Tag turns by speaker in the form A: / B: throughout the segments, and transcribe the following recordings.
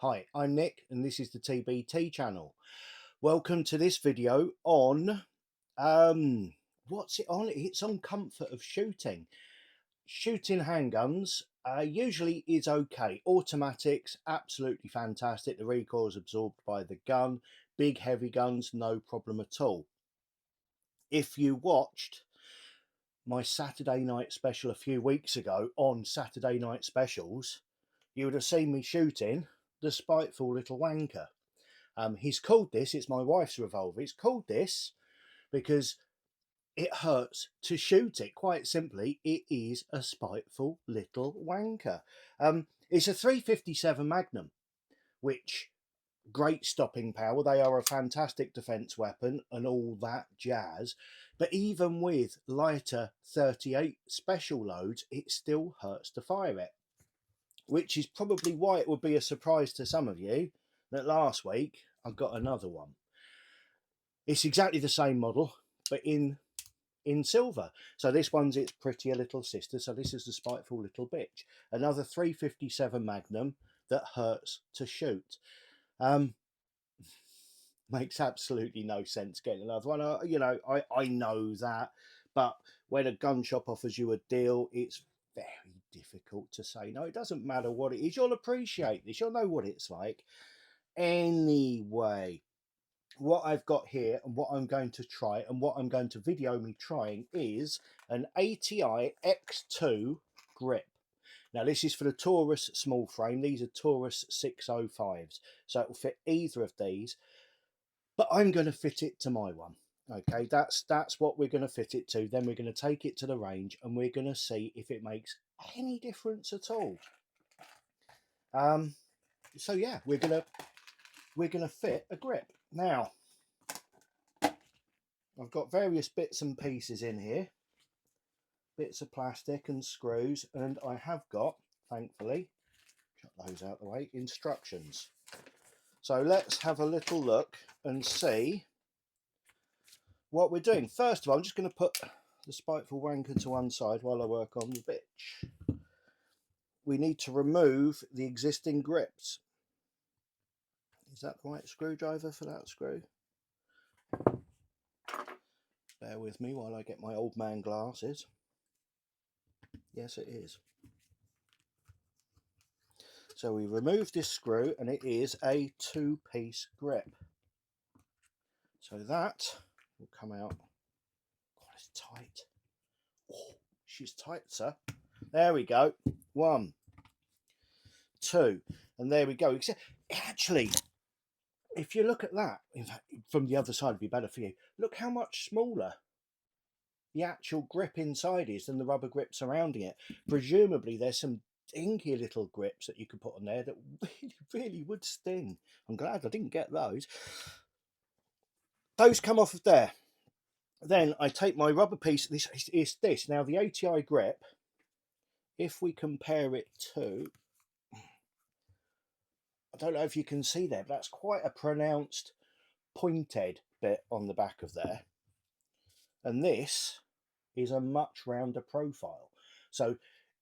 A: Hi, I'm Nick and this is the TbT channel. Welcome to this video on, what's it on? It's on comfort of shooting. Shooting handguns usually is okay. Automatics, absolutely fantastic. The recoil is absorbed by the gun. Big heavy guns, no problem at all. If you watched my Saturday night special a few weeks ago on Saturday night specials, you would have seen me shooting the Spiteful little wanker. He's called this, it's my wife's revolver, it's called this because it hurts to shoot it. Quite simply, it is a spiteful little wanker. It's a 357 Magnum, which, great stopping power. They are a fantastic defense weapon and all that jazz. But even with lighter 38 special loads, it still hurts to fire it, which is probably why it would be a surprise to some of you that last week I got another one. It's exactly the same model, but in silver. So this one's its prettier little sister. So this is the Spiteful little bitch. Another 357 Magnum that hurts to shoot. Makes absolutely no sense getting another one. I know that, but when a gun shop offers you a deal, it's very difficult to say no. It doesn't matter what it is. You'll appreciate this. You'll know what it's like. Anyway, what I've got here and what I'm going to try and what I'm going to video me trying is an ATI X2 grip. Now this is for the Taurus small frame. These are Taurus 605s, so it will fit either of these, but I'm going to fit it to my one. Okay, that's what we're going to fit it to. Then we're going to take it to the range and we're going to see if it makes any difference at all. So yeah, we're gonna fit a grip. Now I've got various bits and pieces in here, bits of plastic and screws, and I have got, thankfully, cut those out the way, instructions. So let's have a little look and see what we're doing. First of all, I'm just going to put the Spiteful wanker to one side while I work on the bitch. We need to remove the existing grips. Is that the right screwdriver for that screw? Bear with me while I get my old man glasses. Yes, it is. So we remove this screw and it is a two-piece grip. So that will come out. God, it's tight. Oh, she's tight, sir. There we go. 1, 2, and there we go. Actually, if you look at that, in fact, from the other side would be better for you. Look how much smaller the actual grip inside is than the rubber grip surrounding it. Presumably there's some dinky little grips that you could put on there that really would sting. I'm glad I didn't get those. Those come off of there. Then I take my rubber piece. This is this. Now the ATI grip, if we compare it to, I don't know if you can see there, but that's quite a pronounced pointed bit on the back of there. And this is a much rounder profile. So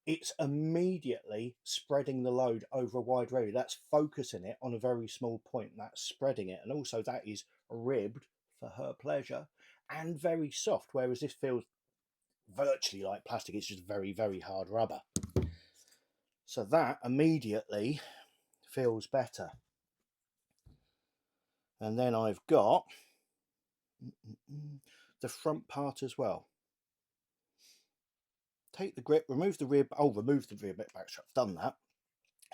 A: it's immediately spreading the load over a wide area. That's focusing it on a very small point. That's spreading it. And also that is ribbed for her pleasure and very soft, whereas this feels virtually like plastic. It's just very, very hard rubber. So that immediately feels better. And then I've got the front part as well. Take the grip, remove the rib. Oh, remove the rib back. I've done that.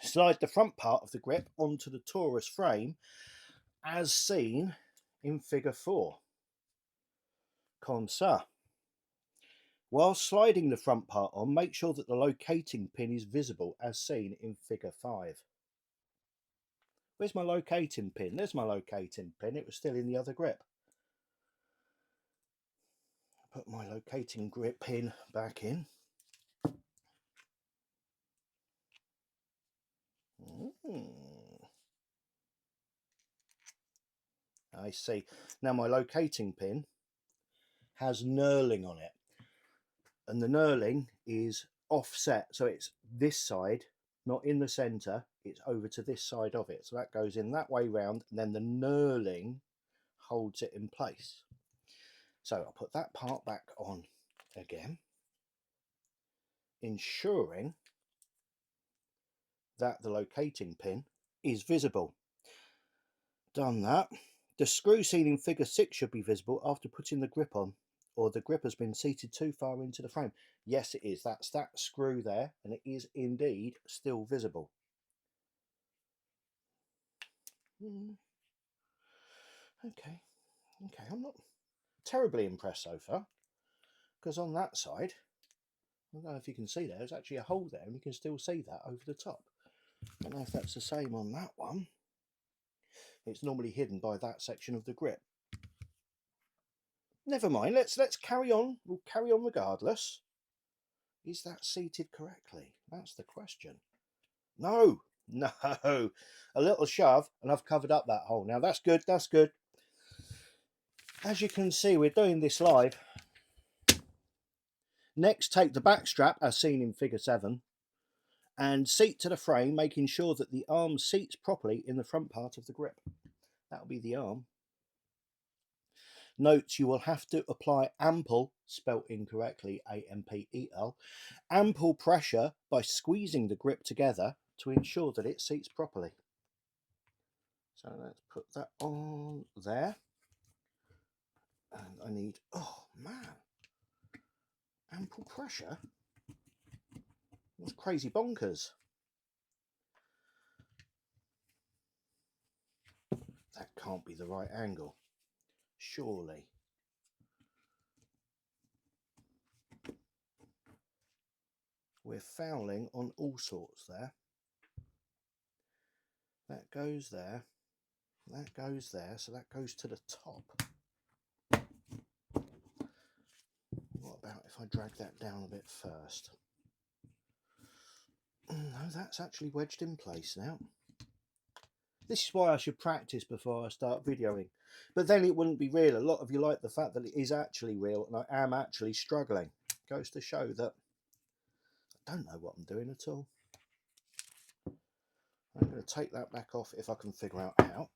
A: Slide the front part of the grip onto the Taurus frame as seen in figure 4. Comme ça. While sliding the front part on, make sure that the locating pin is visible as seen in figure 5. Where's my locating pin? There's my locating pin. It was still in the other grip. Put my locating grip pin back in. I see. Now my locating pin has knurling on it, and the knurling is offset, so it's this side, not in the center, it's over to this side of it. So that goes in that way round, and then the knurling holds it in place. So I'll put that part back on again, ensuring that the locating pin is visible. Done that. The screw seat in figure 6 should be visible after putting the grip on, or the grip has been seated too far into the frame. Yes, it is. That's that screw there, and it is indeed still visible. Okay, I'm not terribly impressed so far, because on that side, I don't know if you can see there's actually a hole there, and you can still see that over the top. I don't know if that's the same on that one. It's normally hidden by that section of the grip. Never mind, let's carry on. We'll carry on regardless. Is that seated correctly? That's the question. No, a little shove and I've covered up that hole. Now that's good, that's good. As you can see, we're doing this live. Next, take the back strap as seen in figure 7 and seat to the frame, making sure that the arm seats properly in the front part of the grip. That'll be the arm. Note you will have to apply ample, spelt incorrectly, A-M-P-E-L, ample pressure by squeezing the grip together to ensure that it seats properly. So let's put that on there. And I need, oh man, ample pressure? That's crazy bonkers. That can't be the right angle, surely. We're fouling on all sorts there. That goes there, that goes there, so that goes to the top. What about if I drag that down a bit first? No, that's actually wedged in place now. This is why I should practice before I start videoing. But then it wouldn't be real. A lot of you like the fact that it is actually real and I am actually struggling. Goes to show that I don't know what I'm doing at all. I'm going to take that back off if I can figure out how.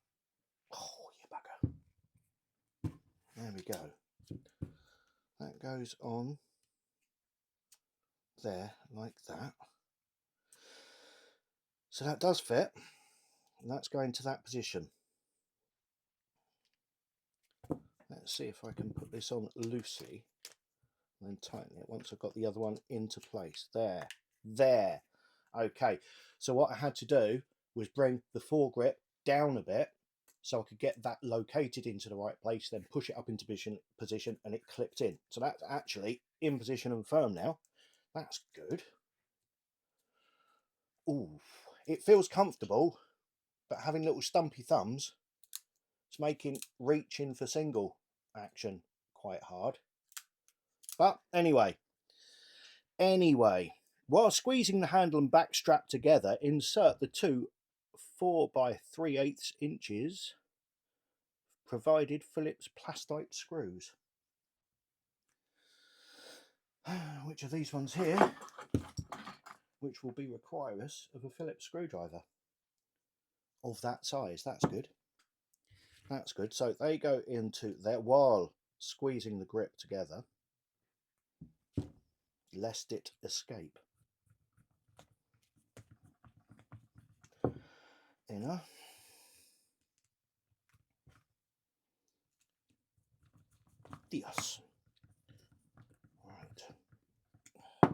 A: Oh, you bugger. There we go. That goes on there like that. So that does fit. And that's going to that position. Let's see if I can put this on loosely and then tighten it once I've got the other one into place. There. Okay, so what I had to do was bring the foregrip down a bit so I could get that located into the right place, then push it up into position and it clipped in. So that's actually in position and firm now. That's good. Ooh, it feels comfortable, but having little stumpy thumbs, it's making reaching for single action quite hard. But anyway, while squeezing the handle and back strap together, insert the two 4 by 3/8 inches provided Phillips plastite screws. Which are these ones here, which will be requirers of a Phillips screwdriver of that size. That's good. That's good. So they go into there while squeezing the grip together, lest it escape. Inner. Dios. Right.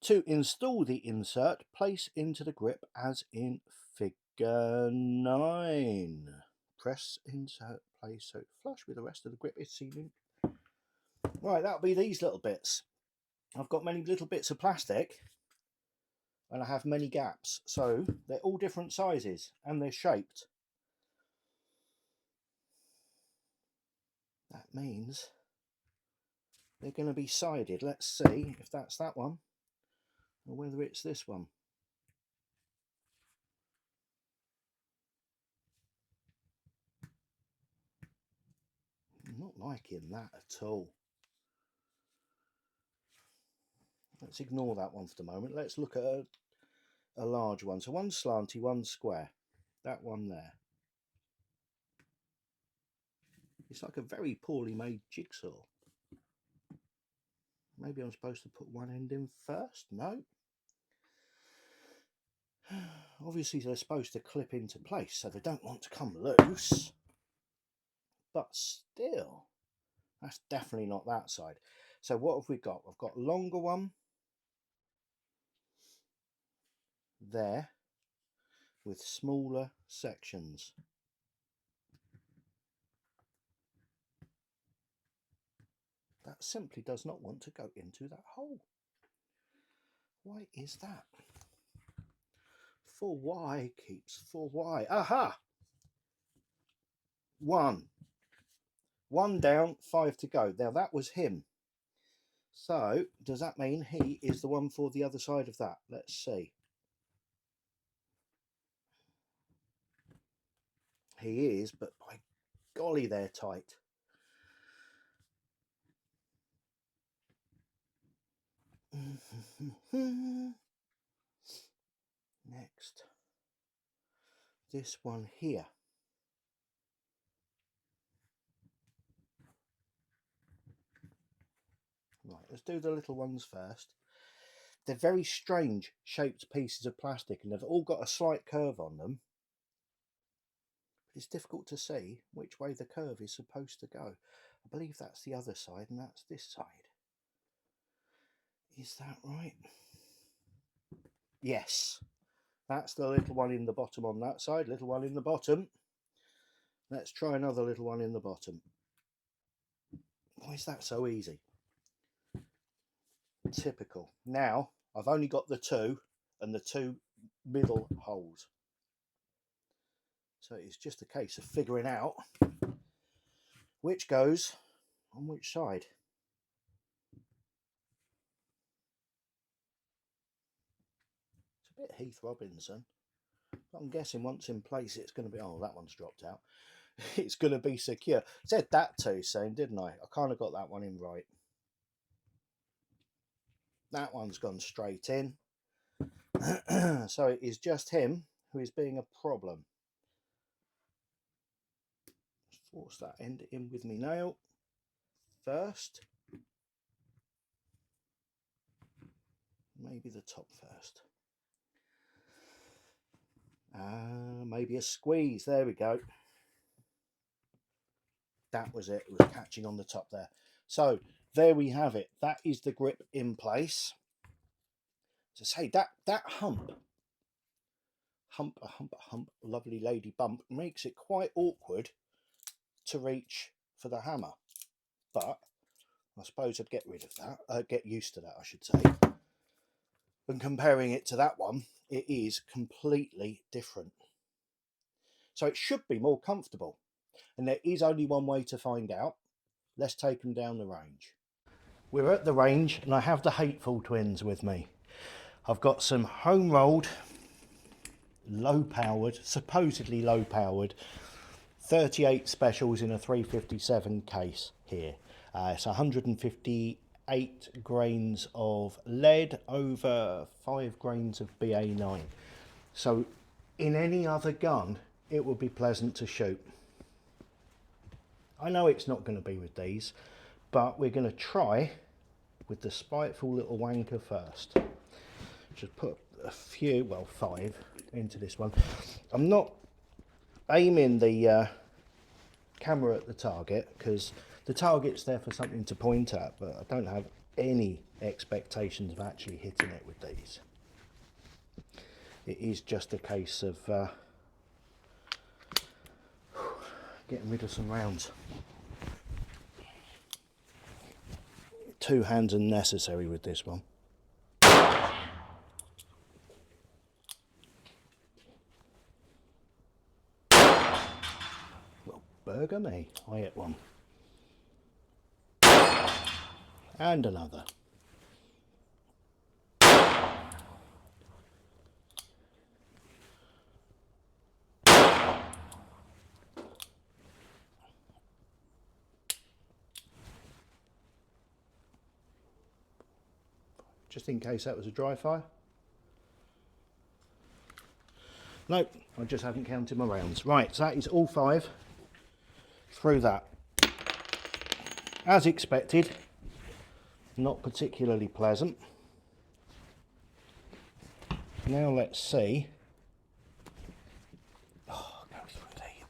A: To install the insert, place into the grip as in figure 9. Press insert, place so flush with the rest of the grip is seen. Right, that'll be these little bits. I've got many little bits of plastic and I have many gaps, so they're all different sizes and they're shaped. That means they're going to be sided. Let's see if that's that one or whether it's this one. I'm not liking that at all. Let's ignore that one for the moment. Let's look at a large one. So one slanty, one square. That one there. It's like a very poorly made jigsaw. Maybe I'm supposed to put one end in first? No. Obviously they're supposed to clip into place, so they don't want to come loose. But still, that's definitely not that side. So what have we got? I've got a longer one there with smaller sections. That simply does not want to go into that hole. Why is that? For Y keeps for Y. Aha! One down, 5 to go. Now that was him. So does that mean he is the one for the other side of that? Let's see. He is, but by golly, they're tight. Next, this one here. Right, let's do the little ones first. They're very strange shaped pieces of plastic and they've all got a slight curve on them. But it's difficult to see which way the curve is supposed to go. I believe that's the other side and that's this side. Is that right? Yes. That's the little one in the bottom on that side, little one in the bottom. Let's try another little one in the bottom. Why is that so easy? Typical. Now, I've only got the two and the two middle holes. So it's just a case of figuring out which goes on which side. It's a bit Heath Robinson. But I'm guessing once in place it's going to be... Oh, that one's dropped out. It's going to be secure. Said that too soon, didn't I? I kind of got that one in right. That one's gone straight in. So it is just him who is being a problem. Force that end in with me nail first. Maybe the top first. Maybe a squeeze. There we go. That was it. It was catching on the top there. So there we have it. That is the grip in place. To say that hump, lovely lady bump, makes it quite awkward to reach for the hammer. But I suppose I'd get rid of that. Get used to that, I should say. When comparing it to that one, it is completely different. So it should be more comfortable. And there is only one way to find out. Let's take them down the range. We're at the range and I have the Hateful twins with me. I've got some home rolled, low powered, supposedly low powered 38 specials in a 357 case here. It's 158 grains of lead over 5 grains of BA9. So in any other gun, it would be pleasant to shoot. I know it's not going to be with these, but we're going to try with the spiteful little wanker first. Just put a few, well 5 into this one. I'm not aiming the camera at the target because the target's there for something to point at, but I don't have any expectations of actually hitting it with these. It is just a case of getting rid of some rounds. 2 hands are necessary with this one. Well, burger me, I hit one. And another. Just in case that was a dry fire. Nope, I just haven't counted my rounds. Right, so that is all 5 through that. As expected, not particularly pleasant. Now let's see. Oh, go through there, you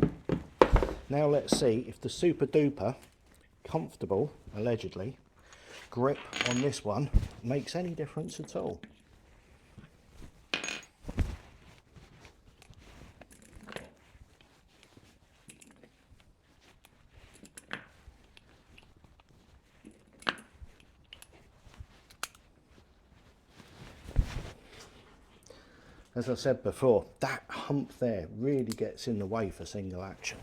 A: bugger. Now let's see if the super duper comfortable, allegedly, grip on this one makes any difference at all. As I said before, that hump there really gets in the way for single action.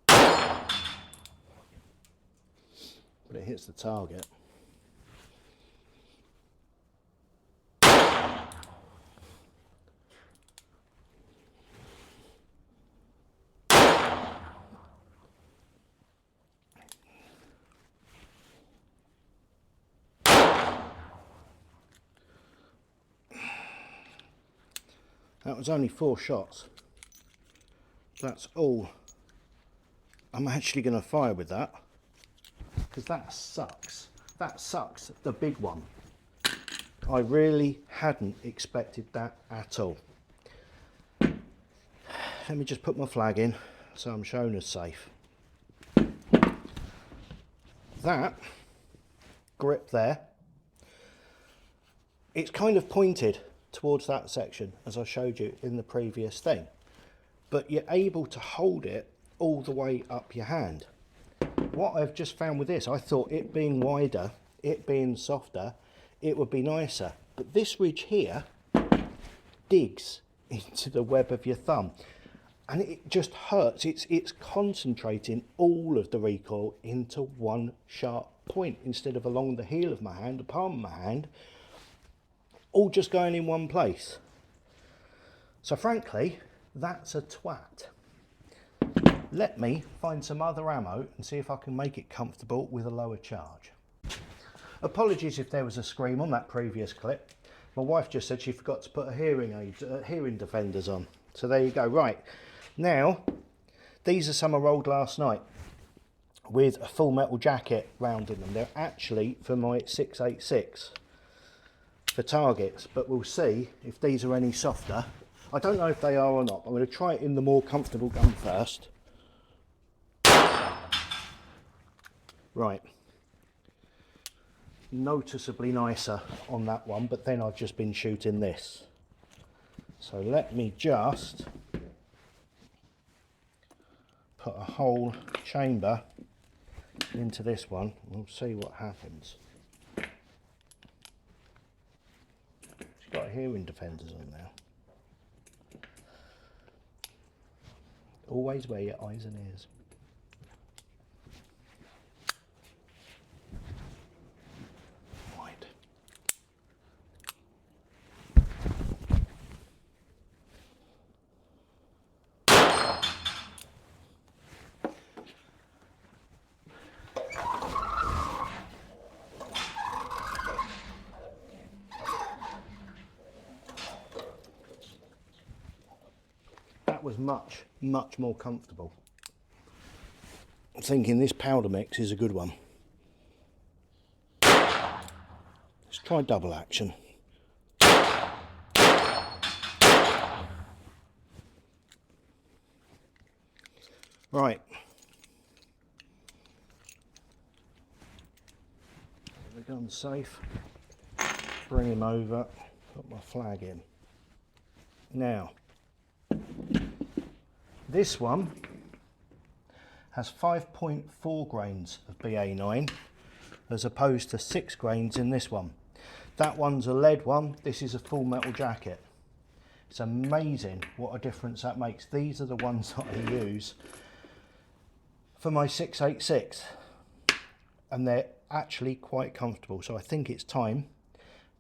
A: But it hits the target. That was only 4 shots. That's all I'm actually going to fire with that, because that sucks. That sucks, the big one. I really hadn't expected that at all. Let me just put my flag in so I'm shown as safe. That grip there, it's kind of pointed towards that section as I showed you in the previous thing, but you're able to hold it all the way up your hand. What I've just found with this, I thought it being wider, it being softer, it would be nicer, but this ridge here digs into the web of your thumb and it just hurts. It's concentrating all of the recoil into one sharp point instead of along the heel of my hand, the palm of my hand, all just going in one place. So frankly, that's a twat. Let me find some other ammo and see if I can make it comfortable with a lower charge. Apologies if there was a scream on that previous clip. My wife just said she forgot to put her hearing defenders on. So there you go. Right, now these are some I rolled last night with a full metal jacket round in them. They're actually for my 686 for targets, but we'll see if these are any softer. I don't know if they are or not. I'm going to try it in the more comfortable gun first. Right, noticeably nicer on that one, but then I've just been shooting this. So let me just put a whole chamber into this one. We'll see what happens. It's got hearing defenders on now. Always wear your eyes and ears. Right. That was much more comfortable. I'm thinking this powder mix is a good one. Let's try double action. Right. The gun's safe. Bring him over. Put my flag in. Now, this one has 5.4 grains of BA9 as opposed to 6 grains in this one. That one's a lead one, this is a full metal jacket. It's amazing what a difference that makes. These are the ones that I use for my 686 and they're actually quite comfortable. So I think it's time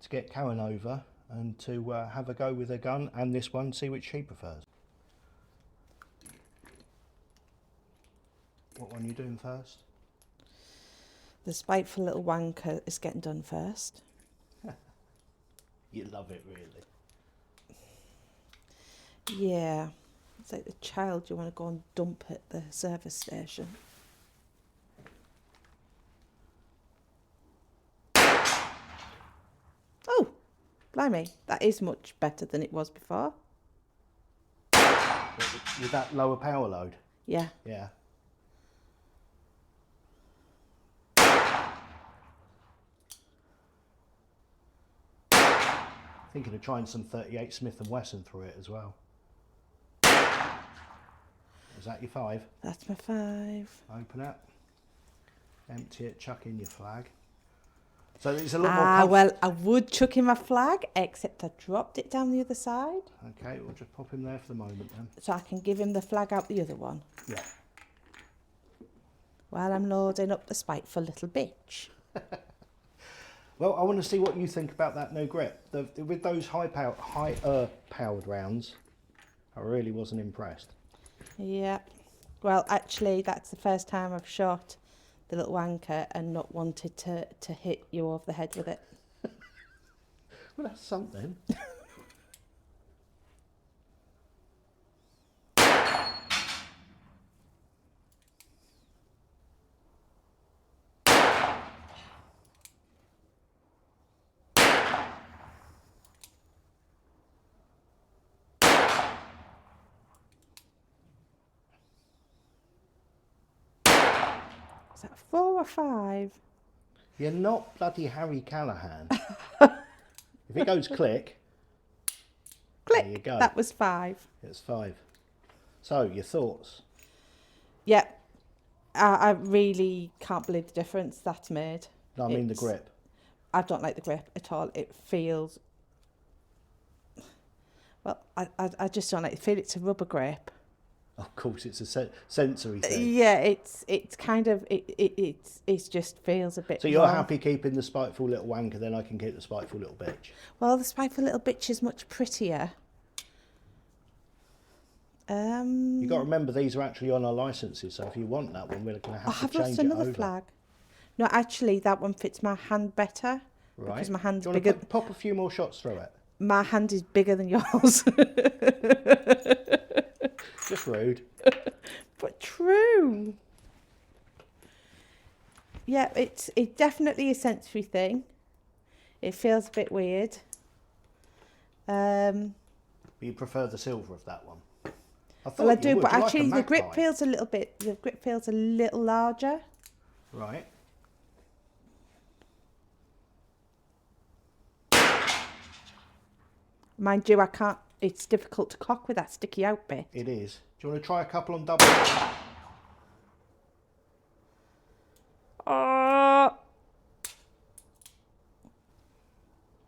A: to get Karen over and to have a go with a gun and this one, see which she prefers. What one are you doing first?
B: The spiteful little wanker is getting done first.
A: You love it, really.
B: Yeah. It's like the child you want to go and dump at the service station. Oh, blimey. That is much better than it was before.
A: With that lower power load?
B: Yeah.
A: Yeah. Thinking of trying some 38 Smith & Wesson through it as well. Is that your 5?
B: That's my 5.
A: Open it. Empty it, chuck in your flag. So it's a lot more
B: Well, I would chuck in my flag, except I dropped it down the other side.
A: Okay, we'll just pop him there for the moment then.
B: So I can give him the flag out the other one.
A: Yeah.
B: While I'm loading up the spiteful little bitch.
A: Well, I want to see what you think about that no grip. With those higher powered rounds, I really wasn't impressed.
B: Yeah. Well, actually, that's the first time I've shot the little wanker and not wanted to hit you over the head with it.
A: Well, that's something.
B: Is that 4 or 5?
A: You're not bloody Harry Callahan. If it goes click,
B: Click!
A: there you go.
B: That was 5.
A: It's 5. So, your thoughts?
B: Yeah. I really can't believe the difference that's made.
A: No, I mean the grip.
B: I don't like the grip at all. It feels... Well, I just don't like the feel. It's a rubber grip.
A: Of course, it's a sensory thing.
B: Yeah, it's kind of... It just feels a bit...
A: So you're
B: wrong.
A: happy keeping the spiteful little wanker, then I can keep the spiteful little bitch?
B: Well, the spiteful little bitch is much prettier.
A: You've got to remember these are actually on our licences, so if you want that one, we're going to have to
B: I've
A: change
B: lost
A: it
B: another
A: over.
B: flag. No, actually, that one fits my hand better.
A: Right.
B: Because my hand's
A: Do you want
B: bigger.
A: to pop a few more shots through it?
B: My hand is bigger than yours.
A: Just rude.
B: But true. Yeah, it's definitely a sensory thing. It feels a bit weird.
A: But you prefer the silver of that one?
B: Well, I do,
A: would.
B: but
A: You like a
B: actually the grip
A: magpie.
B: feels a little bit. The grip feels a little larger.
A: Right.
B: Mind you, I can't. It's difficult to cock with that sticky out bit.
A: It is. Do you want to try a couple on double?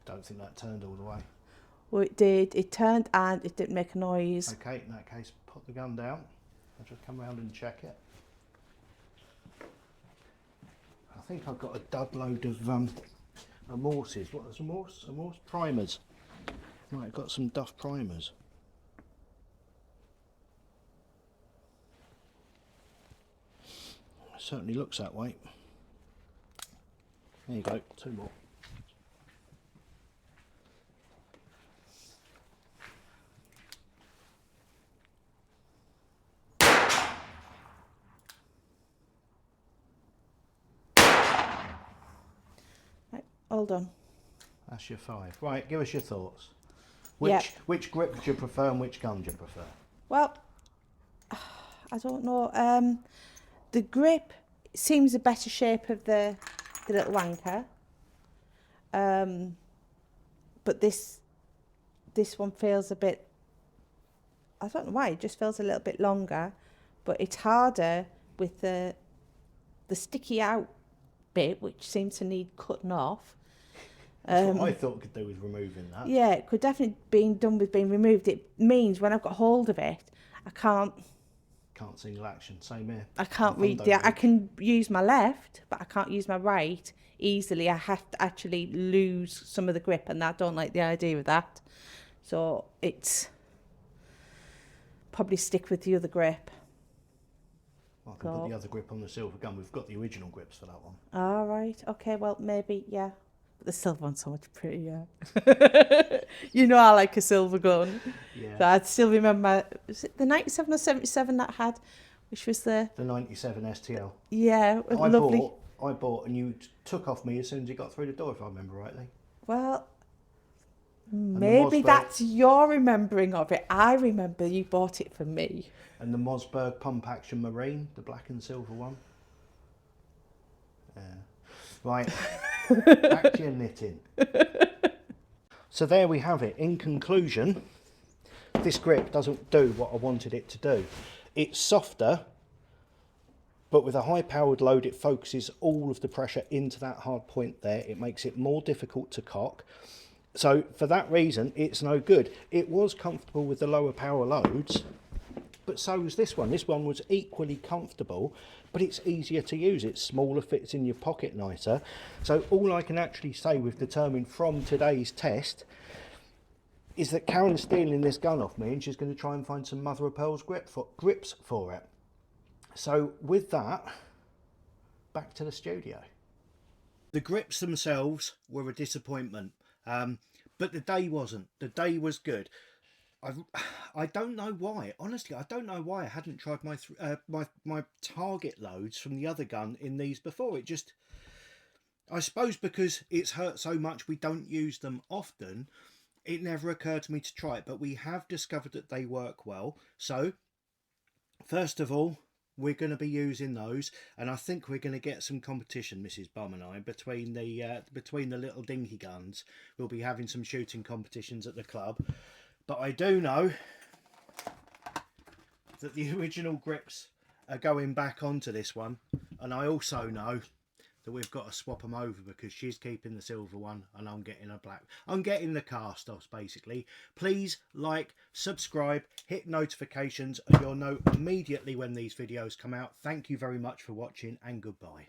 A: Don't think that turned all the way.
B: Well, it did. It turned and it didn't make a noise.
A: Okay, in that case, put the gun down. I'll just come round and check it. I think I've got a dud load of amorces. What is amorse? Amorse primers. Right, I've got some Duff primers. Certainly looks that way. There you go, 2 more.
B: Right, all done.
A: That's your 5. Right, give us your thoughts.
B: Yep.
A: Which grip do you prefer and which gun do you prefer?
B: Well, I don't know. The grip seems a better shape of the little wanker. But this one feels a bit, I don't know why, it just feels a little bit longer, but it's harder with the sticky out bit, which seems to need cutting off.
A: That's what I thought could do with removing that.
B: Yeah, it could definitely be done with being removed. It means when I've got hold of it, I can't
A: Single action, same here.
B: I can't read the. I can use my left, but I can't use my right easily. I have to actually lose some of the grip, and I don't like the idea of that. So it's probably stick with the other grip.
A: Well, I can put the other grip on the silver gun. We've got the original grips for that one.
B: All right. Okay. Well, maybe. Yeah. The silver one's so much prettier. You know I like a silver gun.
A: Yeah.
B: So I still remember, was it the 97 or 77 that I had, which was the
A: 97 STL.
B: yeah, lovely.
A: I bought, and you took off me as soon as you got through the door, if I remember rightly.
B: Well,
A: And
B: maybe that's your remembering of it. I remember you bought it for me.
A: And the Mossberg Pump Action Marine, the black and silver one. Yeah. Right, back to your knitting. So there we have it. In conclusion, this grip doesn't do what I wanted it to do. It's softer, but with a high-powered load, it focuses all of the pressure into that hard point there. It makes it more difficult to cock. So for that reason, it's no good. It was comfortable with the lower power loads, but so was this one. This one was equally comfortable, but it's easier to use. It's smaller, fits in your pocket nicer. So all I can actually say we've determined from today's test is that Karen's stealing this gun off me, and she's going to try and find some mother of pearls grips for it. So with that, back to the studio. The grips themselves were a disappointment, but the day wasn't. The day was good. I don't know why. Honestly, I don't know why I hadn't tried my target loads from the other gun in these before. It just, I suppose because it's hurt so much we don't use them often, it never occurred to me to try it. But we have discovered that they work well. So first of all, we're going to be using those, and I think we're going to get some competition, Mrs. Bum and I, between the little dinky guns. We'll be having some shooting competitions at the club. But I do know that the original grips are going back onto this one, and I also know that we've got to swap them over because she's keeping the silver one and I'm getting a black. I'm getting the cast offs basically. Please like, subscribe, hit notifications, and you'll know immediately when these videos come out. Thank you very much for watching, and goodbye.